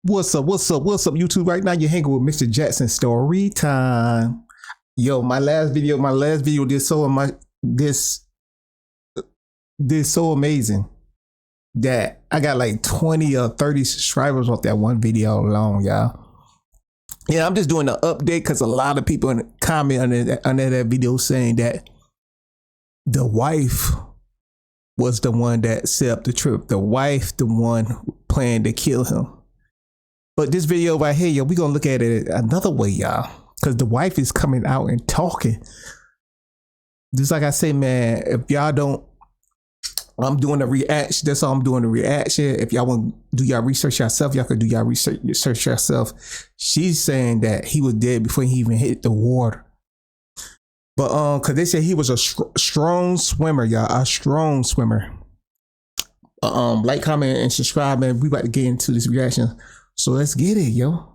What's up? What's up? What's up, YouTube? Right now, you're hanging with Mr. Jackson Story Time. Yo, my last video did so amazing that I got like 20 or 30 subscribers off that one video alone, y'all. Yeah, I'm just doing an update because a lot of people in the comment under that video saying that the wife was the one that set up the trip. The wife, the one planned to kill him. But this video right here, yo, we're going to look at it another way, y'all. Because the wife is coming out and talking. Just like I say, man, if y'all don't, I'm doing a reaction. That's all I'm doing, a reaction. If y'all want to do y'all research yourself, y'all can do y'all research yourself. She's saying that he was dead before he even hit the water. But because they said he was a strong swimmer, y'all, a strong swimmer. Like, comment, and subscribe, man. We about to get into this reaction. So let's get it, yo.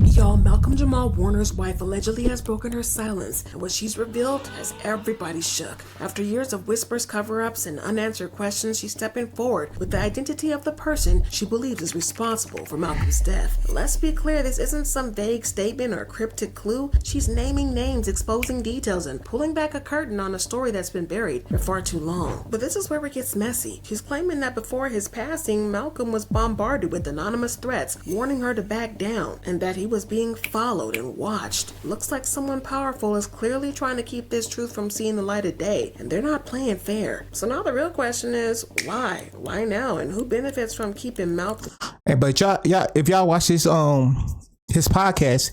Y'all, Malcolm-Jamal Warner's wife allegedly has broken her silence, and what she's revealed has everybody shook. After years of whispers, cover-ups, and unanswered questions, she's stepping forward with the identity of the person she believes is responsible for Malcolm's death. Let's be clear, this isn't some vague statement or cryptic clue. She's naming names, exposing details, and pulling back a curtain on a story that's been buried for far too long. But this is where it gets messy. She's claiming that before his passing, Malcolm was bombarded with anonymous threats, warning her to back down, and that he was being followed and watched. Looks like someone powerful is clearly trying to keep this truth from seeing the light of day, and they're not playing fair. So now the real question is, why? Why now? And who benefits from keeping Malcolm? Hey, but y'all, if y'all watch his podcast,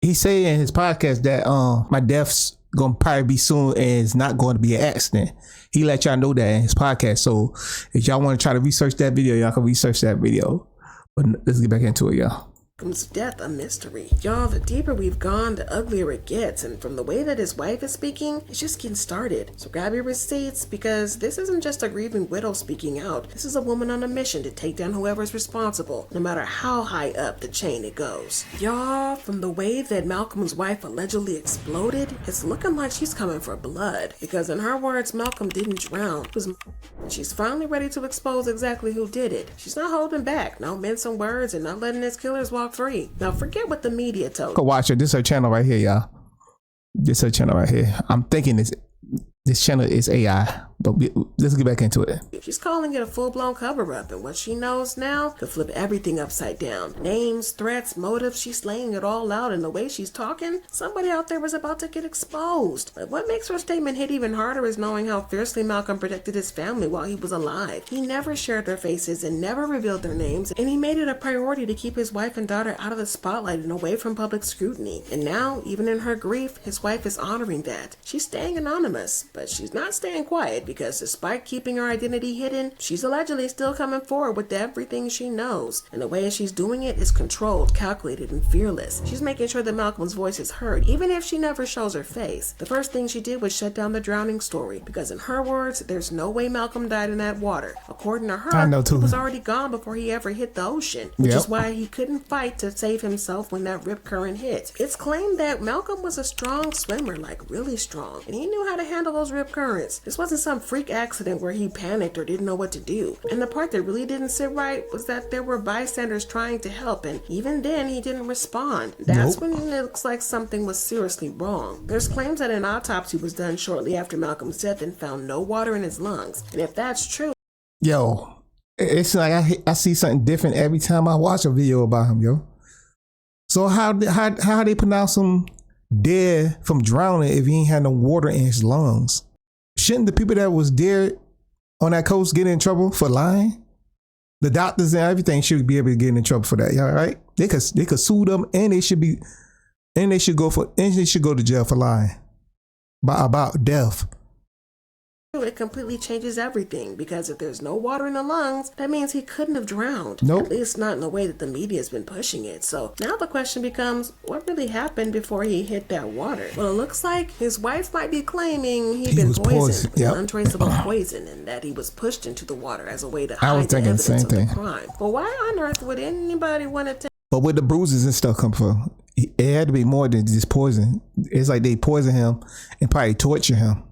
he say in his podcast that my death's gonna probably be soon and it's not going to be an accident. He let y'all know that in his podcast. So if y'all want to try to research that video, y'all can research that video. But let's get back into it, y'all. Malcolm's death a mystery. Y'all, the deeper we've gone, the uglier it gets, and from the way that his wife is speaking, it's just getting started. So grab your receipts, because this isn't just a grieving widow speaking out. This is a woman on a mission to take down whoever's responsible, no matter how high up the chain it goes. Y'all, from the way that Malcolm's wife allegedly exploded, it's looking like she's coming for blood, because in her words, Malcolm didn't drown. She's finally ready to expose exactly who did it. She's not holding back, no mincing words, and not letting his killers walk free. Now forget what the media told. Go watch her. This is her channel right here, y'all. This is her channel right here. I'm thinking this channel is AI, but let's get back into it. She's calling it a full-blown cover-up, and what she knows now could flip everything upside down. Names, threats, motives, she's laying it all out, and the way she's talking, somebody out there was about to get exposed. But what makes her statement hit even harder is knowing how fiercely Malcolm protected his family while he was alive. He never shared their faces and never revealed their names, and he made it a priority to keep his wife and daughter out of the spotlight and away from public scrutiny. And now, even in her grief, his wife is honoring that. She's staying anonymous, but she's not staying quiet, because despite keeping her identity hidden, she's allegedly still coming forward with everything she knows. And the way she's doing it is controlled, calculated, and fearless. She's making sure that Malcolm's voice is heard, even if she never shows her face. The first thing she did was shut down the drowning story, because in her words, there's no way Malcolm died in that water. According to her, he was already gone before he ever hit the ocean, which is why he couldn't fight to save himself when that rip current hit. It's claimed that Malcolm was a strong swimmer, like really strong, and he knew how to handle those rip currents. This wasn't some freak accident where he panicked or didn't know what to do. And the part that really didn't sit right was that there were bystanders trying to help, and even then he didn't respond. That's when it looks like something was seriously wrong. There's claims that an autopsy was done shortly after Malcolm's death and found no water in his lungs. And if that's true, yo, it's like I see something different every time I watch a video about him, yo. So how they pronounce him dead from drowning if he ain't had no water in his lungs? Shouldn't the people that was dead on that coast get in trouble for lying? The doctors and everything should be able to get in trouble for that, y'all, right? They could sue them, and they should go to jail for lying about death. It completely changes everything, because if there's no water in the lungs, that means he couldn't have drowned. Nope. At least not in the way that the media has been pushing it. So now the question becomes, what really happened before he hit that water? Well, it looks like his wife might be claiming he'd been poisoned with untraceable poison, and that he was pushed into the water as a way to hide the evidence of the crime. But why on earth would anybody want to take? But where the bruises and stuff come from, it had to be more than just poison. It's like they poison him and probably torture him.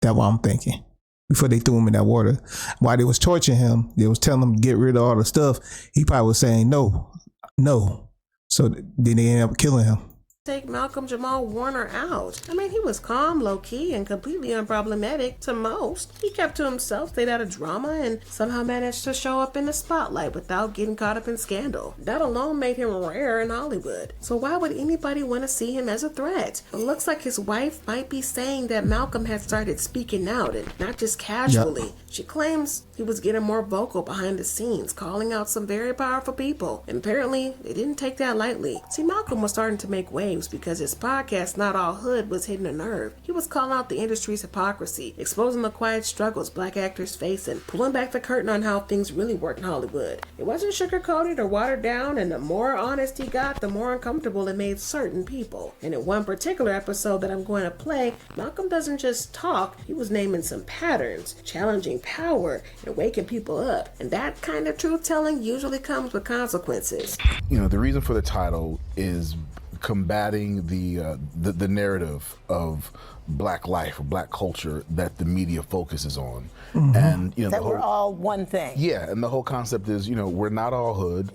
That's what I'm thinking. Before they threw him in that water, while they was torturing him, they was telling him to get rid of all the stuff. He probably was saying, "No, No. So then they end up killing him. Take Malcolm-Jamal Warner out. I mean, he was calm, low-key, and completely unproblematic to most. He kept to himself, stayed out of drama, and somehow managed to show up in the spotlight without getting caught up in scandal. That alone made him rare in Hollywood. So why would anybody want to see him as a threat? It looks like his wife might be saying that Malcolm had started speaking out, and not just casually. Yep. She claims he was getting more vocal behind the scenes, calling out some very powerful people. And apparently, they didn't take that lightly. See, Malcolm was starting to make waves because his podcast, Not All Hood, was hitting a nerve. He was calling out the industry's hypocrisy, exposing the quiet struggles black actors face, and pulling back the curtain on how things really work in Hollywood. It wasn't sugar-coated or watered down, and the more honest he got, the more uncomfortable it made certain people. And in one particular episode that I'm going to play, Malcolm doesn't just talk, he was naming some patterns, challenging power, and waking people up. And that kind of truth-telling usually comes with consequences. You know, the reason for the title is combating the narrative of black life or black culture that the media focuses on. Mm-hmm. And you know, that we're all one thing. Yeah, and the whole concept is, you know, we're not all hood.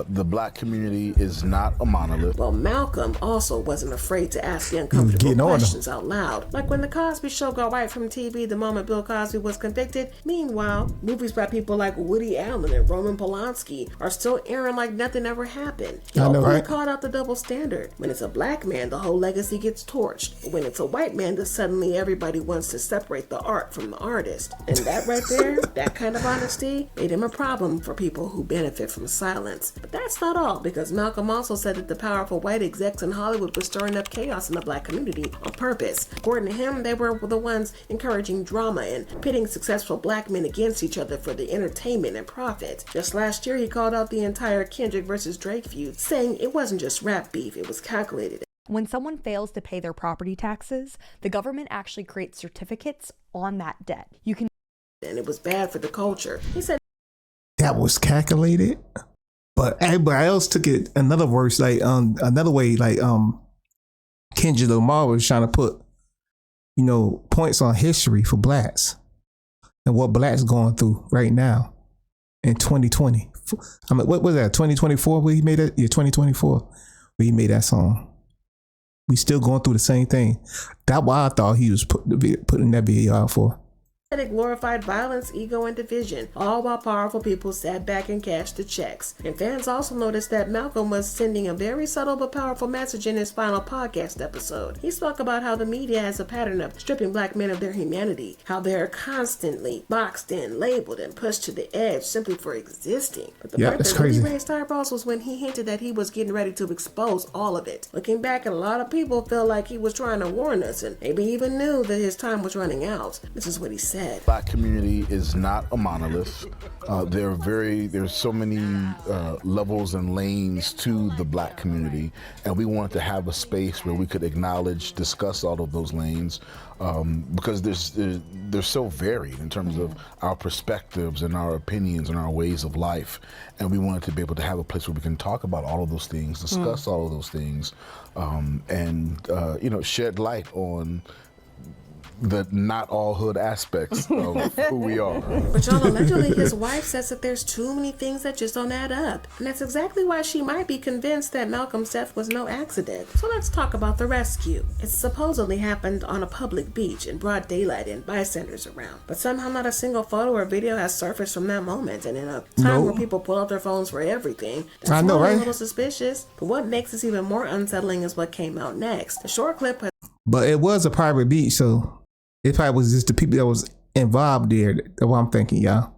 The black community is not a monolith. Well, Malcolm also wasn't afraid to ask the uncomfortable questions out loud. Like when The Cosby Show got wiped from TV the moment Bill Cosby was convicted. Meanwhile, movies by people like Woody Allen and Roman Polanski are still airing like nothing ever happened. He openly called out the double standard. When it's a black man, the whole legacy gets torched. But when it's a white man, then suddenly everybody wants to separate the art from the artist. And that right there, that kind of honesty, made him a problem for people who benefit from silence. But that's not all, because Malcolm also said that the powerful white execs in Hollywood were stirring up chaos in the black community on purpose. According to him, they were the ones encouraging drama and pitting successful black men against each other for the entertainment and profit. Just last year, he called out the entire Kendrick versus Drake feud, saying it wasn't just rap beef, it was calculated. When someone fails to pay their property taxes, the government actually creates certificates on that debt. And it was bad for the culture. He said that was calculated. But everybody else took it another verse, like another way, like Kendrick Lamar was trying to put, you know, points on history for blacks and what blacks going through right now in 2020. I mean, what was that? 2024 where he made it? Yeah, 2024 where he made that song. We still going through the same thing. That's why I thought he was putting that video out for. It glorified violence, ego, and division, all while powerful people sat back and cashed the checks. And fans also noticed that Malcolm was sending a very subtle but powerful message in his final podcast episode. He spoke about how the media has a pattern of stripping black men of their humanity, how they're constantly boxed in, labeled, and pushed to the edge simply for existing. But the part that really raised eyebrows was when he hinted that he was getting ready to expose all of it. Looking back, a lot of people felt like he was trying to warn us and maybe even knew that his time was running out. This is what he said. Black community is not a monolith. There's so many levels and lanes to the black community, and we wanted to have a space where we could acknowledge, discuss all of those lanes, because they're so varied in terms of our perspectives and our opinions and our ways of life, and we wanted to be able to have a place where we can talk about all of those things, discuss all of those things, and you know, shed light on the not all hood aspects of who we are. But y'all, allegedly his wife says that there's too many things that just don't add up. And that's exactly why she might be convinced that Malcolm's death was no accident. So let's talk about the rescue. It supposedly happened on a public beach in broad daylight and bystanders around. But somehow not a single photo or video has surfaced from that moment. And in a time where people pull out their phones for everything, that's a little suspicious. But what makes this even more unsettling is what came out next. The short clip has... But it was a private beach, so it probably was just the people that was involved there. That's what I'm thinking, y'all.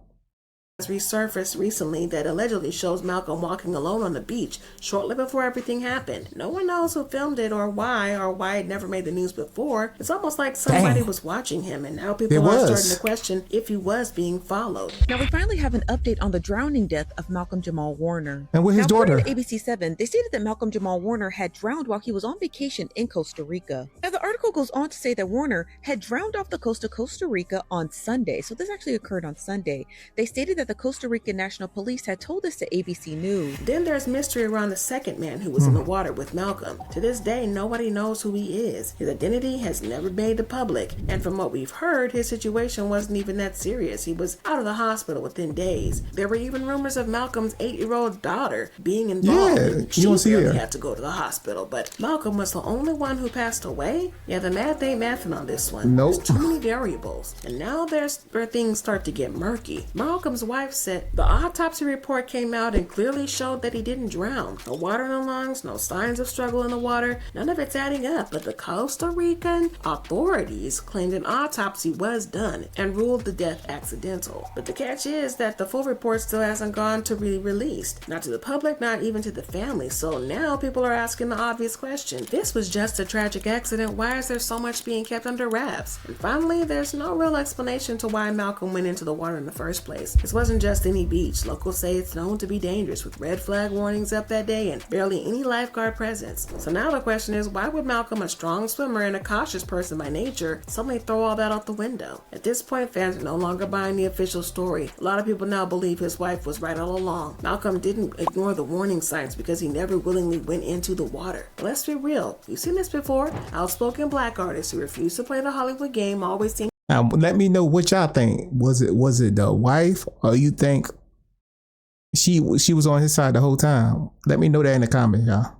Has resurfaced recently that allegedly shows Malcolm walking alone on the beach shortly before everything happened. No one knows who filmed it or why it never made the news before. It's almost like somebody was watching him, and now people are starting to question if he was being followed. Now we finally have an update on the drowning death of Malcolm-Jamal Warner. And with his daughter. According to ABC 7, they stated that Malcolm-Jamal Warner had drowned while he was on vacation in Costa Rica. Now the article goes on to say that Warner had drowned off the coast of Costa Rica on Sunday. So this actually occurred on Sunday. They stated that that the Costa Rican National Police had told this to ABC News. Then there's mystery around the second man who was in the water with Malcolm. To this day, nobody knows who he is. His identity has never been made public, and from what we've heard, his situation wasn't even that serious. He was out of the hospital within days. There were even rumors of Malcolm's 8-year-old daughter being involved. Yeah, She you don't see really her. had to go to the hospital, but Malcolm was the only one who passed away. Yeah, the math ain't mathing on this one. Nope. There's too many variables, and now there's where things start to get murky. Malcolm's wife said the autopsy report came out and clearly showed that he didn't drown. No water in the lungs, no signs of struggle in the water. None of it's adding up, but the Costa Rican authorities claimed an autopsy was done and ruled the death accidental. But the catch is that the full report still hasn't gone to be released. Not to the public, not even to the family. So now people are asking the obvious question. This was just a tragic accident. Why is there so much being kept under wraps? And finally, there's no real explanation to why Malcolm went into the water in the first place. This wasn't just any beach. Locals say it's known to be dangerous, with red flag warnings up that day and barely any lifeguard presence. So now the question is, why would Malcolm, a strong swimmer and a cautious person by nature, suddenly throw all that out the window? At this point, fans are no longer buying the official story. A lot of people now believe his wife was right all along. Malcolm didn't ignore the warning signs because he never willingly went into the water. But let's be real. You've seen this before. Outspoken black artists who refuse to play the Hollywood game always seem. Now, let me know what y'all think. Was it the wife, or you think she was on his side the whole time? Let me know that in the comments, y'all.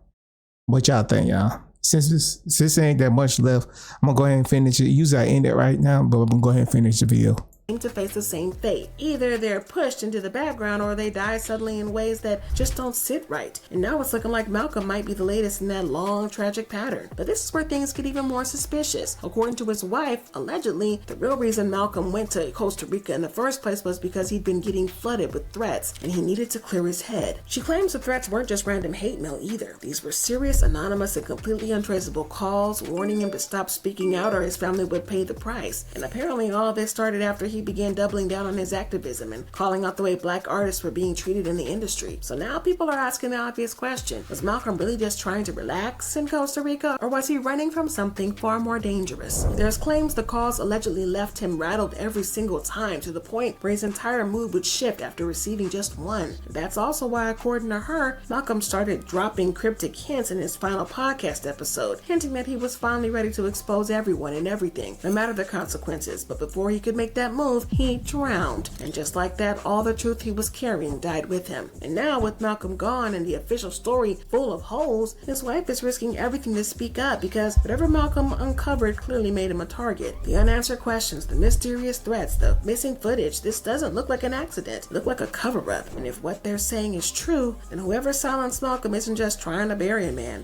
What y'all think, y'all? Since ain't that much left, I'm gonna go ahead and finish it. Usually I end it right now, but I'm gonna go ahead and finish the video. To face the same fate. Either they're pushed into the background or they die suddenly in ways that just don't sit right. And now it's looking like Malcolm might be the latest in that long, tragic pattern. But this is where things get even more suspicious. According to his wife, allegedly, the real reason Malcolm went to Costa Rica in the first place was because he'd been getting flooded with threats and he needed to clear his head. She claims the threats weren't just random hate mail either. These were serious, anonymous, and completely untraceable calls warning him to stop speaking out or his family would pay the price. And apparently all of this started after he began doubling down on his activism and calling out the way black artists were being treated in the industry. So now people are asking the obvious question. Was Malcolm really just trying to relax in Costa Rica, or was he running from something far more dangerous? There's claims the calls allegedly left him rattled every single time, to the point where his entire mood would shift after receiving just one. That's also why, according to her, Malcolm started dropping cryptic hints in his final podcast episode, hinting that he was finally ready to expose everyone and everything, no matter the consequences. But before he could make that move, he drowned. And just like that, all the truth he was carrying died with him. And now, with Malcolm gone and the official story full of holes, his wife is risking everything to speak up, because whatever Malcolm uncovered clearly made him a target. The unanswered questions, the mysterious threats, the missing footage, this doesn't look like an accident. It looked like a cover-up. And if what they're saying is true, then whoever silenced Malcolm isn't just trying to bury a man.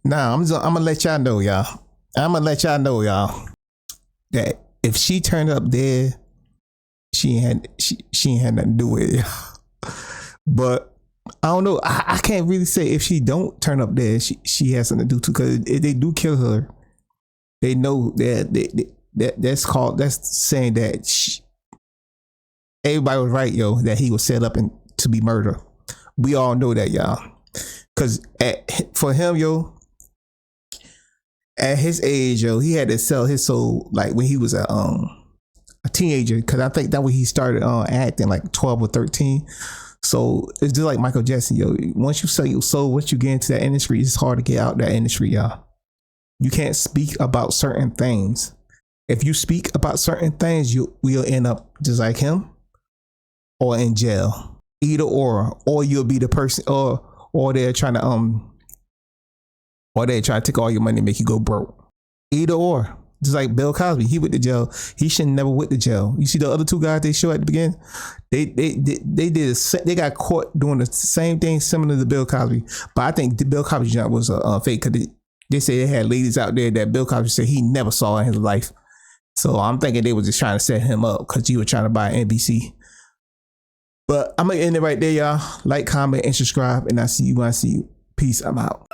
Now, I'm gonna let y'all know, y'all. That if she turned up there, she ain't had nothing to do with it. But I don't know. I can't really say if she don't turn up there, she has something to do too. Because if they do kill her, they know that's saying that everybody was right, yo. That he was set up to be murdered. We all know that, y'all. Because for him, yo, at his age, yo, he had to sell his soul like when he was a teenager, because I think that when he started acting like 12 or 13. So it's just like Michael Jackson, yo. Once you sell your soul, once you get into that industry, it's hard to get out that industry, y'all. You can't speak about certain things. If you speak about certain things, we'll end up just like him or in jail. Either or you'll be the person, or they're trying to take all your money and make you go broke. Either or. Just like Bill Cosby, he went to jail. He should never went to jail. You see the other two guys they show at the beginning? They got caught doing the same thing similar to Bill Cosby. But I think the Bill Cosby job was a fake, because they say they had ladies out there that Bill Cosby said he never saw in his life. So I'm thinking they were just trying to set him up because he was trying to buy NBC. But I'm gonna end it right there, y'all. Like, comment, and subscribe, and I'll see you when I see you. Peace. I'm out.